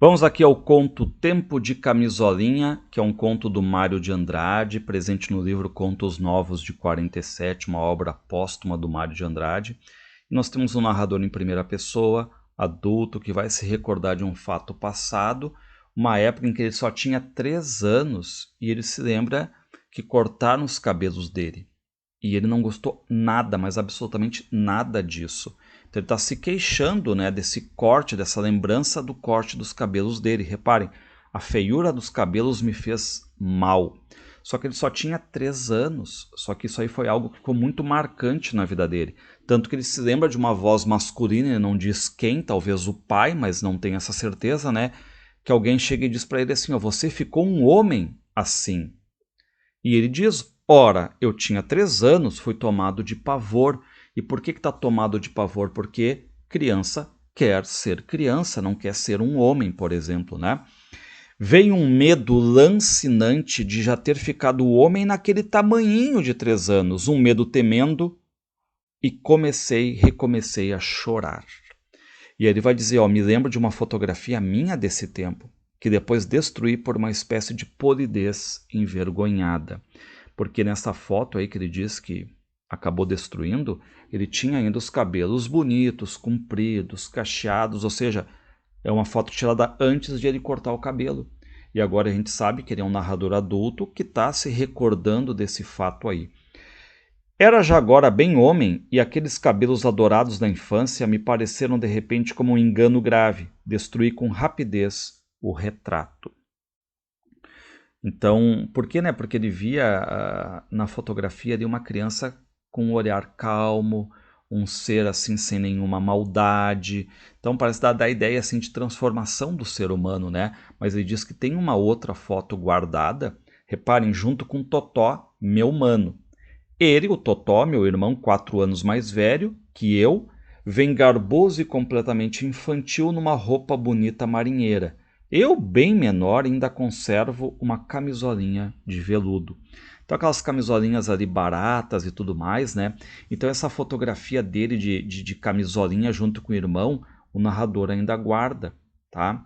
Vamos aqui ao conto Tempo de Camisolinha, que é um conto do Mário de Andrade, presente no livro Contos Novos de 47, uma obra póstuma do Mário de Andrade. E nós temos um narrador em primeira pessoa, adulto, que vai se recordar de um fato passado, uma época em que ele só tinha 3 anos, e ele se lembra que cortaram os cabelos dele. E ele não gostou nada, mas absolutamente nada disso. Então ele está se queixando, né, desse corte, dessa lembrança do corte dos cabelos dele. Reparem, a feiura dos cabelos me fez mal. Só que ele só tinha 3 anos, só que isso aí foi algo que ficou muito marcante na vida dele. Tanto que ele se lembra de uma voz masculina, ele não diz quem, talvez o pai, mas não tem essa certeza, né? Que alguém chega e diz para ele assim, ó, você ficou um homem assim. E ele diz, ora, eu tinha 3 anos, fui tomado de pavor. E por que está tomado de pavor? Porque criança quer ser criança, não quer ser um homem, por exemplo, né? Veio um medo lancinante de já ter ficado homem naquele tamanhinho de 3 anos, um medo temendo, e recomecei a chorar. E ele vai dizer, ó, me lembro de uma fotografia minha desse tempo, que depois destruí por uma espécie de polidez envergonhada. Porque nessa foto aí que ele diz que acabou destruindo, ele tinha ainda os cabelos bonitos, compridos, cacheados, ou seja, é uma foto tirada antes de ele cortar o cabelo. E agora a gente sabe que ele é um narrador adulto que está se recordando desse fato aí. Era já agora bem homem, e aqueles cabelos adorados da infância me pareceram de repente como um engano grave. Destruí com rapidez o retrato. Então, por quê, né? Porque ele via na fotografia de uma criança com um olhar calmo, um ser assim sem nenhuma maldade. Então parece dar a ideia assim de transformação do ser humano, né? Mas ele diz que tem uma outra foto guardada, reparem, junto com Totó, meu mano. Ele, o Totó, meu irmão, 4 anos mais velho que eu, vem garboso e completamente infantil numa roupa bonita marinheira. Eu, bem menor, ainda conservo uma camisolinha de veludo. Então aquelas camisolinhas ali baratas e tudo mais, né? Então essa fotografia dele de camisolinha junto com o irmão, o narrador ainda guarda, tá?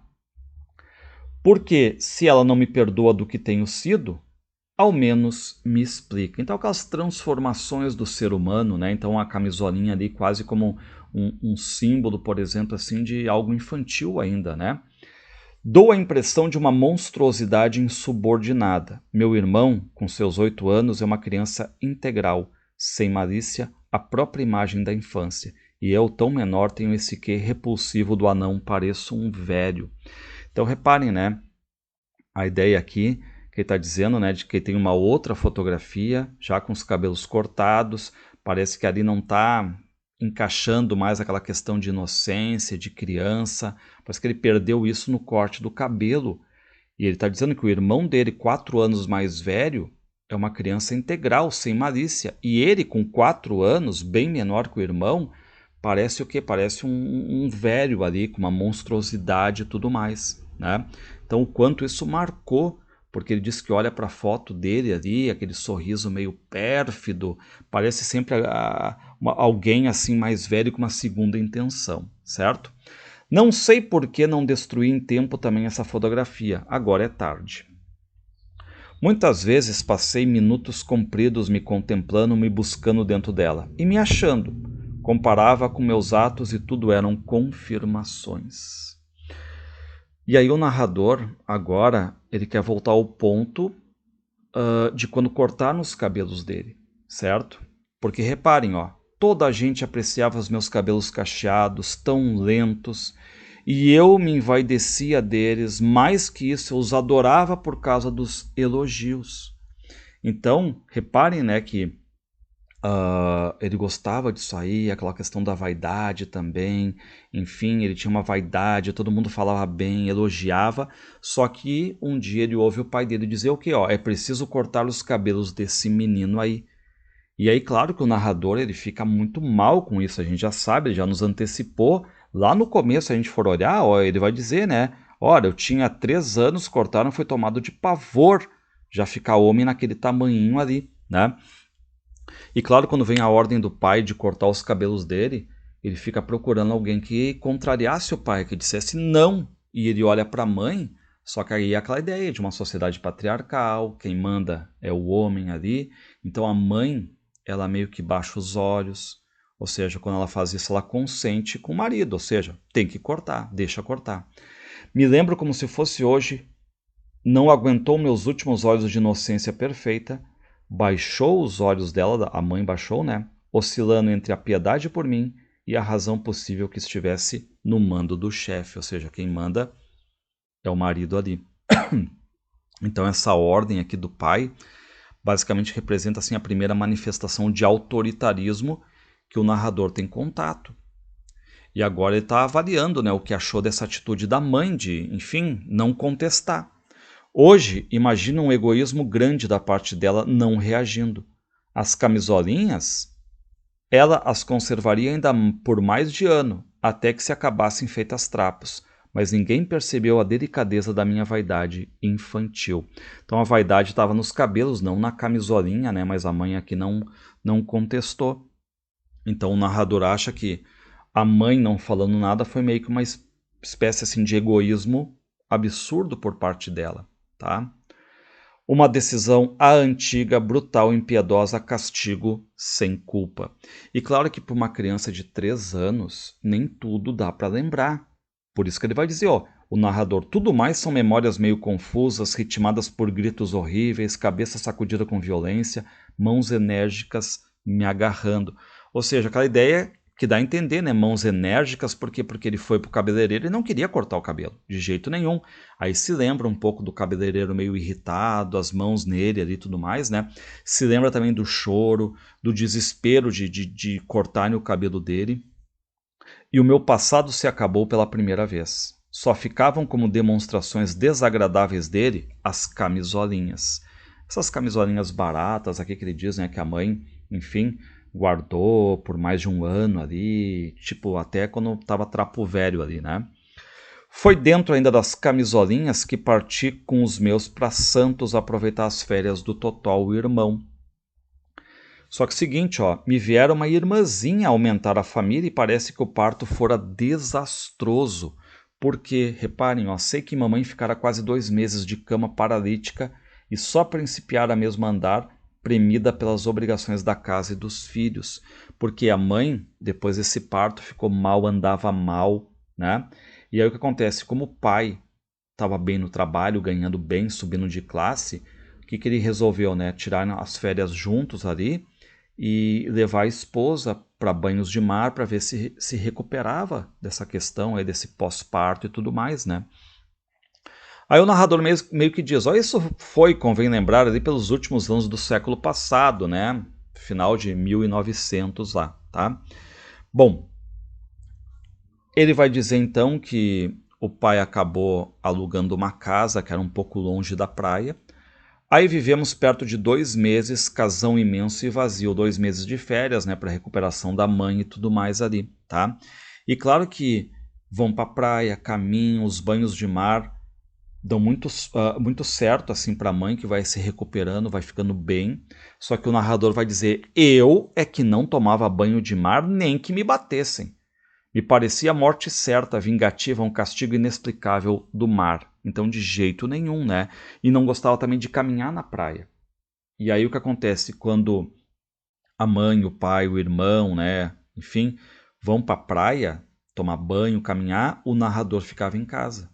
Porque se ela não me perdoa do que tenho sido, ao menos me explica. Então aquelas transformações do ser humano, né? Então a camisolinha ali quase como um símbolo, por exemplo, assim, de algo infantil ainda, né? Dou a impressão de uma monstruosidade insubordinada. Meu irmão, com seus 8 anos, é uma criança integral, sem malícia, a própria imagem da infância. E eu, tão menor, tenho esse quê repulsivo do anão, pareço um velho. Então reparem, né? A ideia aqui que ele está dizendo, né, de que tem uma outra fotografia, já com os cabelos cortados, parece que ali não está encaixando mais aquela questão de inocência, de criança, parece que ele perdeu isso no corte do cabelo. E ele está dizendo que o irmão dele, 4 anos mais velho, é uma criança integral, sem malícia. E ele, com 4 anos, bem menor que o irmão, parece o quê? Parece um velho ali, com uma monstruosidade e tudo mais, né? Então, o quanto isso marcou, porque ele diz que olha para a foto dele ali, aquele sorriso meio pérfido, parece sempre alguém assim mais velho com uma segunda intenção, certo? Não sei por que não destruí em tempo também essa fotografia, agora é tarde. Muitas vezes passei minutos compridos me contemplando, me buscando dentro dela e me achando. Comparava com meus atos e tudo eram confirmações. E aí o narrador, agora, ele quer voltar ao ponto de quando cortaram os cabelos dele, certo? Porque reparem, ó, toda a gente apreciava os meus cabelos cacheados, tão lentos, e eu me envaidecia deles, mais que isso, eu os adorava por causa dos elogios. Então, reparem, né, que ele gostava disso aí, aquela questão da vaidade também, enfim, ele tinha uma vaidade, todo mundo falava bem, elogiava, só que um dia ele ouve o pai dele dizer o quê? Ó, é preciso cortar os cabelos desse menino aí. E aí, claro que o narrador ele fica muito mal com isso, a gente já sabe, ele já nos antecipou, lá no começo, se a gente for olhar, ó, ele vai dizer, né, olha, eu tinha 3 anos, cortaram, foi tomado de pavor já ficar homem naquele tamanhinho ali, né? E claro, quando vem a ordem do pai de cortar os cabelos dele, ele fica procurando alguém que contrariasse o pai, que dissesse não, e ele olha para a mãe, só que aí é aquela ideia de uma sociedade patriarcal, quem manda é o homem ali, então a mãe, ela meio que baixa os olhos, ou seja, quando ela faz isso, ela consente com o marido, ou seja, tem que cortar, deixa cortar. Me lembro como se fosse hoje, não aguentou meus últimos olhos de inocência perfeita, baixou os olhos dela, a mãe baixou, né? Oscilando entre a piedade por mim e a razão possível que estivesse no mando do chefe, ou seja, quem manda é o marido ali. Então essa ordem aqui do pai basicamente representa assim a primeira manifestação de autoritarismo que o narrador tem contato. E agora ele está avaliando, né, o que achou dessa atitude da mãe de, enfim, não contestar. Hoje, imagina um egoísmo grande da parte dela não reagindo. As camisolinhas, ela as conservaria ainda por mais de ano, até que se acabassem feitas trapos. Mas ninguém percebeu a delicadeza da minha vaidade infantil. Então a vaidade estava nos cabelos, não na camisolinha, né? Mas a mãe aqui não contestou. Então o narrador acha que a mãe não falando nada foi meio que uma espécie assim de egoísmo absurdo por parte dela, tá? Uma decisão à antiga, brutal, impiedosa, castigo sem culpa. E claro que para uma criança de 3 anos, nem tudo dá para lembrar. Por isso que ele vai dizer, ó, o narrador, tudo mais são memórias meio confusas, ritmadas por gritos horríveis, cabeça sacudida com violência, mãos enérgicas me agarrando. Ou seja, aquela ideia que dá a entender, né? Mãos enérgicas, por quê? Porque ele foi pro cabeleireiro e não queria cortar o cabelo, de jeito nenhum. Aí se lembra um pouco do cabeleireiro meio irritado, as mãos nele ali e tudo mais, né? Se lembra também do choro, do desespero de cortarem o cabelo dele. E o meu passado se acabou pela primeira vez. Só ficavam como demonstrações desagradáveis dele as camisolinhas. Essas camisolinhas baratas, aqui que ele diz, né, que a mãe, enfim, guardou por mais de um ano ali, tipo, até quando estava trapo velho ali, né? Foi dentro ainda das camisolinhas que parti com os meus para Santos aproveitar as férias do Totó, o irmão. Só que o seguinte, ó, me vieram uma irmãzinha aumentar a família e parece que o parto fora desastroso. Porque, reparem, ó, sei que mamãe ficara quase 2 meses de cama paralítica e só principiar a mesmo andar, premida pelas obrigações da casa e dos filhos. Porque a mãe, depois desse parto, ficou mal, andava mal, né? E aí o que acontece? Como o pai estava bem no trabalho, ganhando bem, subindo de classe, o que ele resolveu, né? Tirar as férias juntos ali e levar a esposa para banhos de mar para ver se recuperava dessa questão aí, desse pós-parto e tudo mais, né? Aí o narrador meio que diz, ó, isso foi, convém lembrar, ali pelos últimos anos do século passado, né? Final de 1900 lá, tá? Bom, ele vai dizer então que o pai acabou alugando uma casa que era um pouco longe da praia. Aí vivemos perto de 2 meses, casão imenso e vazio, 2 meses de férias, né, para recuperação da mãe e tudo mais ali, tá? E claro que vão para a praia, caminham, os banhos de mar dão muito certo assim para a mãe que vai se recuperando, vai ficando bem. Só que o narrador vai dizer: eu é que não tomava banho de mar nem que me batessem. Me parecia a morte certa, vingativa, um castigo inexplicável do mar. Então, de jeito nenhum, né? E não gostava também de caminhar na praia. E aí o que acontece? Quando a mãe, o pai, o irmão, né? Enfim, vão para a praia tomar banho, caminhar, o narrador ficava em casa.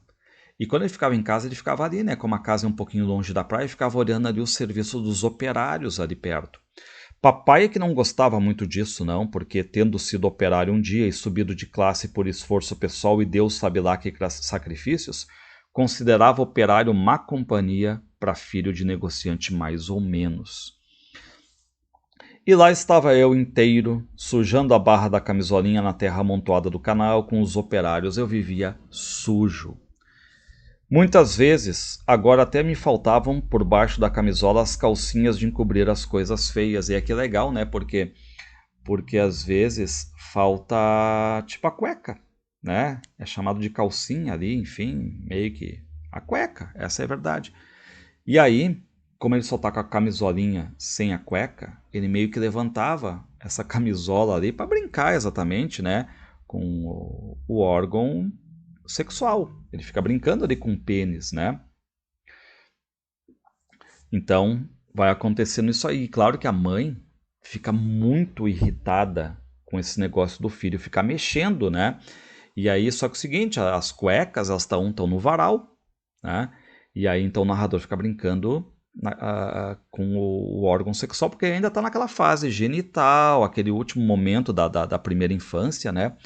E quando ele ficava em casa, ele ficava ali, né? Como a casa é um pouquinho longe da praia, ficava olhando ali o serviço dos operários ali perto. Papai é que não gostava muito disso, não, porque tendo sido operário um dia e subido de classe por esforço pessoal e Deus sabe lá que sacrifícios, considerava operário má companhia para filho de negociante mais ou menos. E lá estava eu inteiro, sujando a barra da camisolinha na terra amontoada do canal com os operários. Eu vivia sujo. Muitas vezes, agora até me faltavam por baixo da camisola as calcinhas de encobrir as coisas feias. E é que legal, né? Porque às vezes falta tipo a cueca, né? É chamado de calcinha ali, enfim, meio que a cueca, essa é a verdade. E aí, como ele só tá com a camisolinha sem a cueca, ele meio que levantava essa camisola ali para brincar exatamente, né? Com o órgão sexual. Ele fica brincando ali com o pênis, né? Então, vai acontecendo isso aí. Claro que a mãe fica muito irritada com esse negócio do filho ficar mexendo, né? E aí, só que é o seguinte, as cuecas, elas estão no varal, né? E aí, então, o narrador fica brincando com o órgão sexual, porque ainda está naquela fase genital, aquele último momento da primeira infância, né?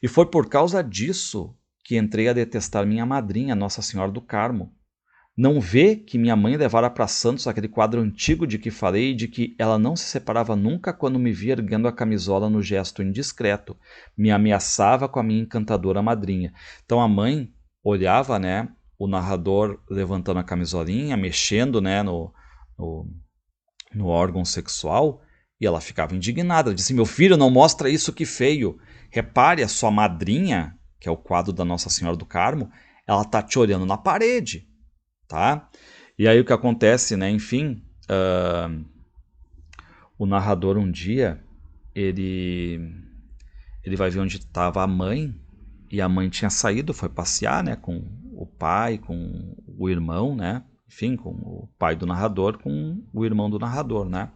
E foi por causa disso que entrei a detestar minha madrinha, Nossa Senhora do Carmo. Não vê que minha mãe levara para Santos aquele quadro antigo de que falei, de que ela não se separava nunca quando me via erguendo a camisola no gesto indiscreto. Me ameaçava com a minha encantadora madrinha. Então a mãe olhava, né, o narrador levantando a camisolinha, mexendo, né, no órgão sexual, e ela ficava indignada. Ela disse, meu filho, não mostra isso, que feio. Repare, a sua madrinha, que é o quadro da Nossa Senhora do Carmo, ela está te olhando na parede. Tá? E aí o que acontece, né? Enfim, o narrador um dia ele vai ver onde estava a mãe, e a mãe tinha saído, foi passear, né? Com o pai, com o irmão, né? Enfim, com o pai do narrador, com o irmão do narrador, né?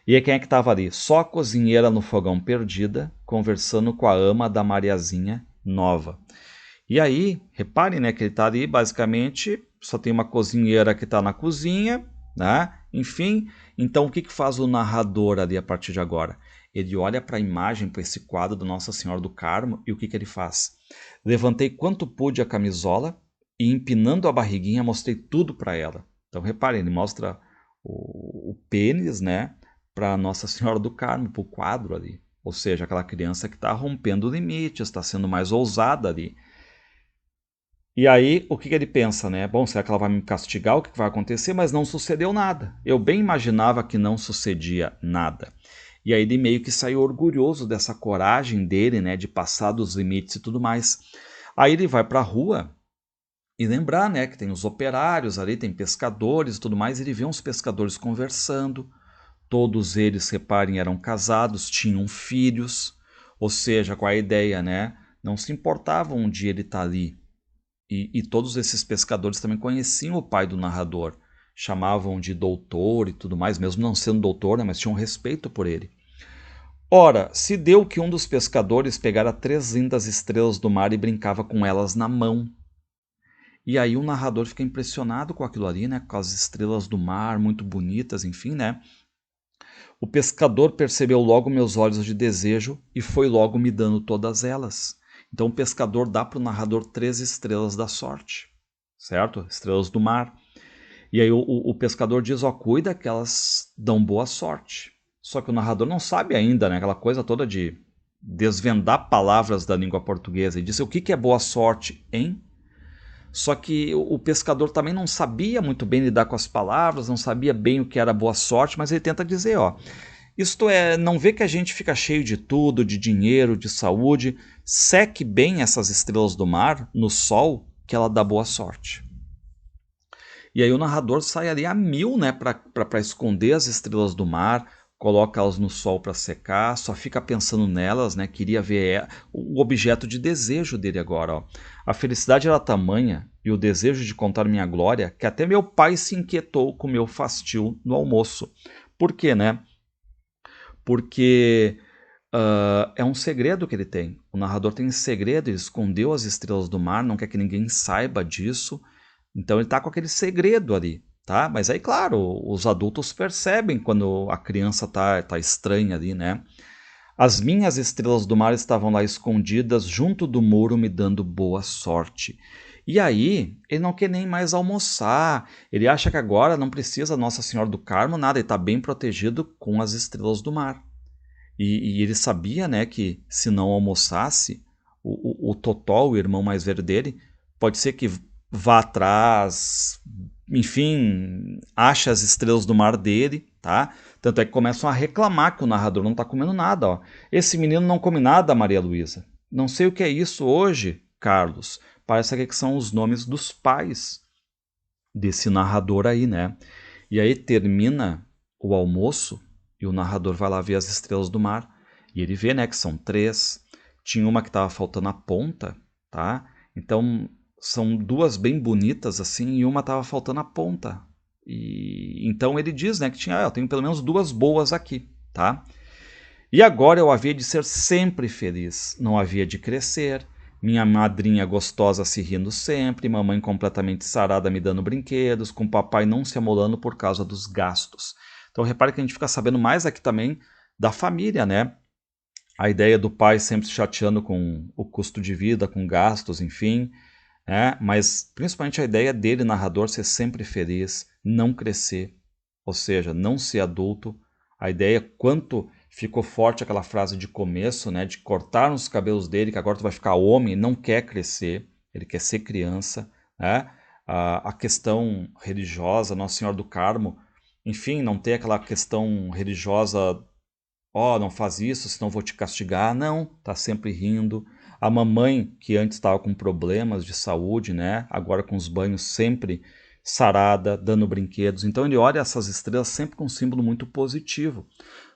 E aí quem é que estava ali? Só a cozinheira no fogão perdida, conversando com a ama da Mariazinha nova. E aí, reparem, né, que ele está ali, basicamente, só tem uma cozinheira que está na cozinha, né? Enfim, então o que faz o narrador ali a partir de agora? Ele olha para a imagem, para esse quadro da Nossa Senhora do Carmo, e o que ele faz? Levantei quanto pude a camisola e, empinando a barriguinha, mostrei tudo para ela. Então, reparem, ele mostra o pênis, né, para Nossa Senhora do Carmo, para o quadro ali. Ou seja, aquela criança que está rompendo limites, está sendo mais ousada ali. E aí, o que ele pensa, né? Bom, será que ela vai me castigar? O que vai acontecer? Mas não sucedeu nada. Eu bem imaginava que não sucedia nada. E aí ele meio que saiu orgulhoso dessa coragem dele, né? De passar dos limites e tudo mais. Aí ele vai para a rua e lembrar, né? Que tem os operários ali, tem pescadores e tudo mais. Ele vê uns pescadores conversando. Todos eles, reparem, eram casados, tinham filhos. Ou seja, qual é a ideia, né? Não se importavam de ele estar ali. E todos esses pescadores também conheciam o pai do narrador, chamavam de doutor e tudo mais, mesmo não sendo doutor, né, mas tinham respeito por ele. Ora, se deu que um dos pescadores pegara 3 lindas estrelas do mar e brincava com elas na mão. E aí o narrador fica impressionado com aquilo ali, né, com as estrelas do mar, muito bonitas, enfim, né. O pescador percebeu logo meus olhos de desejo e foi logo me dando todas elas. Então o pescador dá para o narrador 3 estrelas da sorte, certo? Estrelas do mar. E aí o pescador diz, ó, cuida que elas dão boa sorte. Só que o narrador não sabe ainda, né? Aquela coisa toda de desvendar palavras da língua portuguesa. E diz, o que é boa sorte, hein? Só que o pescador também não sabia muito bem lidar com as palavras, não sabia bem o que era boa sorte, mas ele tenta dizer, ó, isto é, não vê que a gente fica cheio de tudo, de dinheiro, de saúde, seque bem essas estrelas do mar no sol, que ela dá boa sorte. E aí o narrador sai ali a 1000, né, para esconder as estrelas do mar, coloca elas no sol para secar, só fica pensando nelas, né, queria ver o objeto de desejo dele agora. Ó. A felicidade era tamanha e o desejo de contar minha glória que até meu pai se inquietou com meu fastio no almoço. Por quê, né? Porque é um segredo que ele tem. O narrador tem esse segredo, ele escondeu as estrelas do mar, não quer que ninguém saiba disso. Então ele está com aquele segredo ali, tá? Mas aí, claro, os adultos percebem quando a criança tá estranha ali, né? As minhas estrelas do mar estavam lá escondidas junto do muro, me dando boa sorte. E aí, ele não quer nem mais almoçar. Ele acha que agora não precisa Nossa Senhora do Carmo, nada, ele está bem protegido com as estrelas do mar. E ele sabia, né, que se não almoçasse, o Totó, o irmão mais velho dele, pode ser que vá atrás, enfim, acha as estrelas do mar dele, tá? Tanto é que começam a reclamar que o narrador não está comendo nada, ó. Esse menino não come nada, Maria Luísa. Não sei o que é isso hoje, Carlos. Parece que são os nomes dos pais desse narrador aí, né? E aí termina o almoço e o narrador vai lá ver as estrelas do mar. E ele vê, né, que são 3. Tinha uma que estava faltando a ponta, tá? Então, são duas bem bonitas assim, e uma estava faltando a ponta. E então ele diz, né, que tinha, eu tenho pelo menos duas boas aqui, tá? E agora eu havia de ser sempre feliz, não havia de crescer, minha madrinha gostosa se rindo sempre, mamãe completamente sarada me dando brinquedos, com papai não se amolando por causa dos gastos. Então repare que a gente fica sabendo mais aqui também da família, né? A ideia do pai sempre se chateando com o custo de vida, com gastos, enfim, né? Mas principalmente a ideia dele, narrador, ser sempre feliz, não crescer, ou seja, não ser adulto. A ideia, quanto ficou forte aquela frase de começo, né, de cortar os cabelos dele, que agora tu vai ficar homem, não quer crescer, ele quer ser criança, né? A questão religiosa, Nossa Senhora do Carmo, enfim, não ter aquela questão religiosa, ó, não faz isso, senão vou te castigar. Não, tá sempre rindo. A mamãe, que antes estava com problemas de saúde, né? Agora com os banhos sempre sarada, dando brinquedos. Então ele olha essas estrelas sempre com um símbolo muito positivo.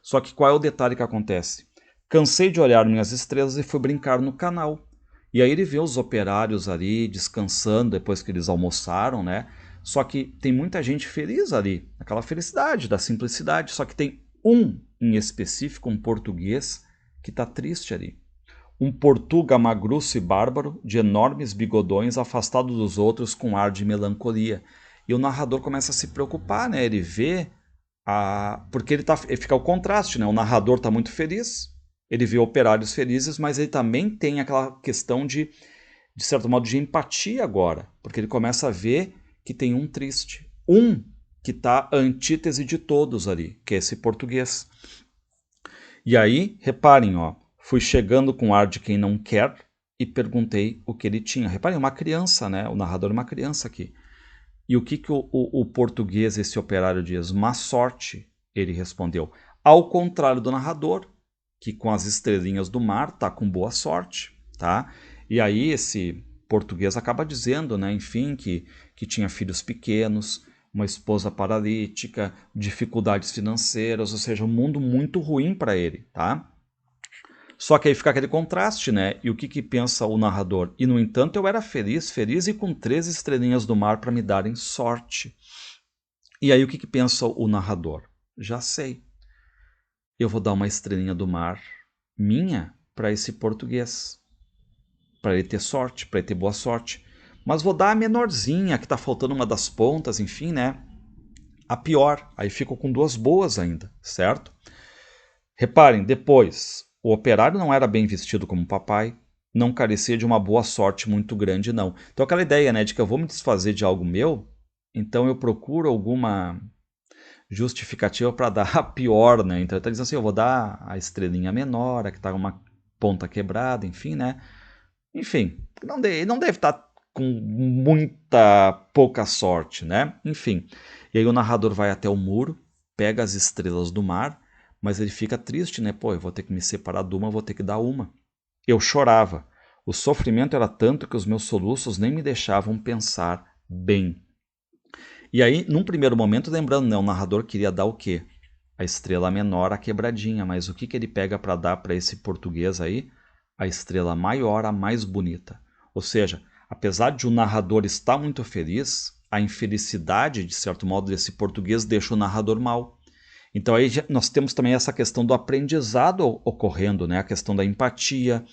Só que qual é o detalhe que acontece? Cansei de olhar minhas estrelas e fui brincar no canal. E aí ele vê os operários ali descansando depois que eles almoçaram, né? Só que tem muita gente feliz ali, aquela felicidade da simplicidade. Só que tem um em específico, um português, que está triste ali. Um portuga magruço e bárbaro, de enormes bigodões, afastado dos outros com ar de melancolia. E o narrador começa a se preocupar, né? Ele vê porque ele fica o contraste, né? O narrador está muito feliz, ele vê operários felizes, mas ele também tem aquela questão de certo modo, de empatia agora, porque ele começa a ver que tem um triste, um que está a antítese de todos ali, que é esse português. E aí, reparem, ó, fui chegando com ar de quem não quer e perguntei o que ele tinha. Reparem, uma criança, né? O narrador é uma criança aqui. E o que o português, esse operário, diz? Má sorte, ele respondeu. Ao contrário do narrador, que com as estrelinhas do mar está com boa sorte, tá? E aí esse português acaba dizendo, né, enfim, que tinha filhos pequenos, uma esposa paralítica, dificuldades financeiras, ou seja, um mundo muito ruim para ele, tá? Só que aí fica aquele contraste, né? E o que pensa o narrador? E no entanto eu era feliz, feliz e com 13 estrelinhas do mar para me darem sorte. E aí o que pensa o narrador? Já sei. Eu vou dar uma estrelinha do mar minha para esse português, para ele ter sorte, para ele ter boa sorte. Mas vou dar a menorzinha, que está faltando uma das pontas, enfim, né? A pior. Aí fico com duas boas ainda, certo? Reparem, depois, o operário não era bem vestido como papai, não carecia de uma boa sorte muito grande, não. Então aquela ideia, né, de que eu vou me desfazer de algo meu, então eu procuro alguma justificativa para dar a pior, né? Então ele está dizendo assim, eu vou dar a estrelinha menor, a que está uma ponta quebrada, enfim, né? Enfim, não deve estar com muita pouca sorte, né? Enfim. E aí o narrador vai até o muro, pega as estrelas do mar, mas ele fica triste, né? Pô, eu vou ter que me separar de uma, vou ter que dar uma. Eu chorava. O sofrimento era tanto que os meus soluços nem me deixavam pensar bem. E aí, num primeiro momento, lembrando, né, o narrador queria dar o quê? A estrela menor, a quebradinha, mas o que ele pega para dar para esse português aí? A estrela maior, a mais bonita. Ou seja, apesar de o narrador estar muito feliz, a infelicidade, de certo modo, desse português deixa o narrador mal. Então aí nós temos também essa questão do aprendizado ocorrendo, né? A questão da empatia,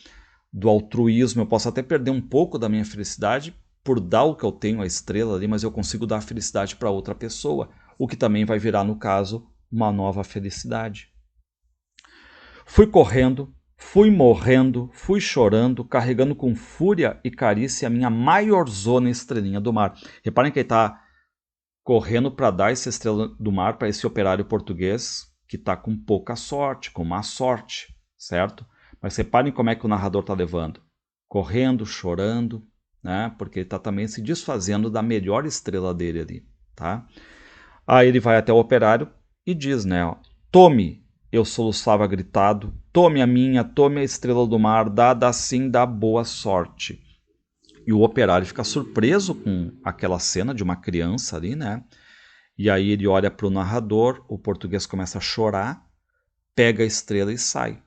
do altruísmo. Eu posso até perder um pouco da minha felicidade por dar o que eu tenho, a estrela ali, mas eu consigo dar a felicidade para outra pessoa, o que também vai virar, no caso, uma nova felicidade. Fui correndo, fui morrendo, fui chorando, carregando com fúria e carícia a minha maiorzona estrelinha do mar. Reparem que ele está correndo para dar essa estrela do mar para esse operário português que está com pouca sorte, com má sorte, certo? Mas reparem como é que o narrador está levando. Correndo, chorando, né? Porque ele está também se desfazendo da melhor estrela dele ali, tá? Aí ele vai até o operário e diz, né? Ó, tome, eu soluçava gritado, tome a minha, tome a estrela do mar, dada assim da boa sorte. E o operário fica surpreso com aquela cena de uma criança ali, né? E aí ele olha para o narrador, o português começa a chorar, pega a estrela e sai.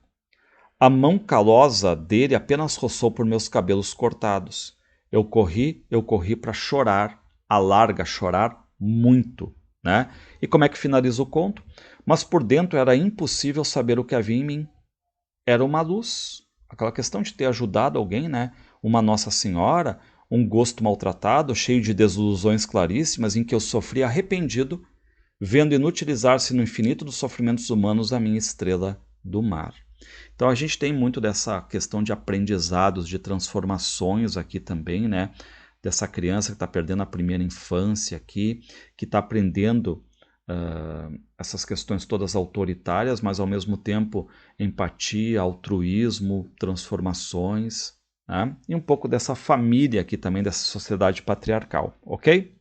A mão calosa dele apenas roçou por meus cabelos cortados. eu corri para chorar, a larga, chorar muito, né? E como é que finaliza o conto? Mas por dentro era impossível saber o que havia em mim. Era uma luz, aquela questão de ter ajudado alguém, né? Uma Nossa Senhora, um gosto maltratado, cheio de desilusões claríssimas, em que eu sofri arrependido, vendo inutilizar-se no infinito dos sofrimentos humanos a minha estrela do mar. Então a gente tem muito dessa questão de aprendizados, de transformações aqui também, né? Dessa criança que está perdendo a primeira infância aqui, que está aprendendo essas questões todas autoritárias, mas ao mesmo tempo empatia, altruísmo, transformações, né? E um pouco dessa família aqui também, dessa sociedade patriarcal, ok?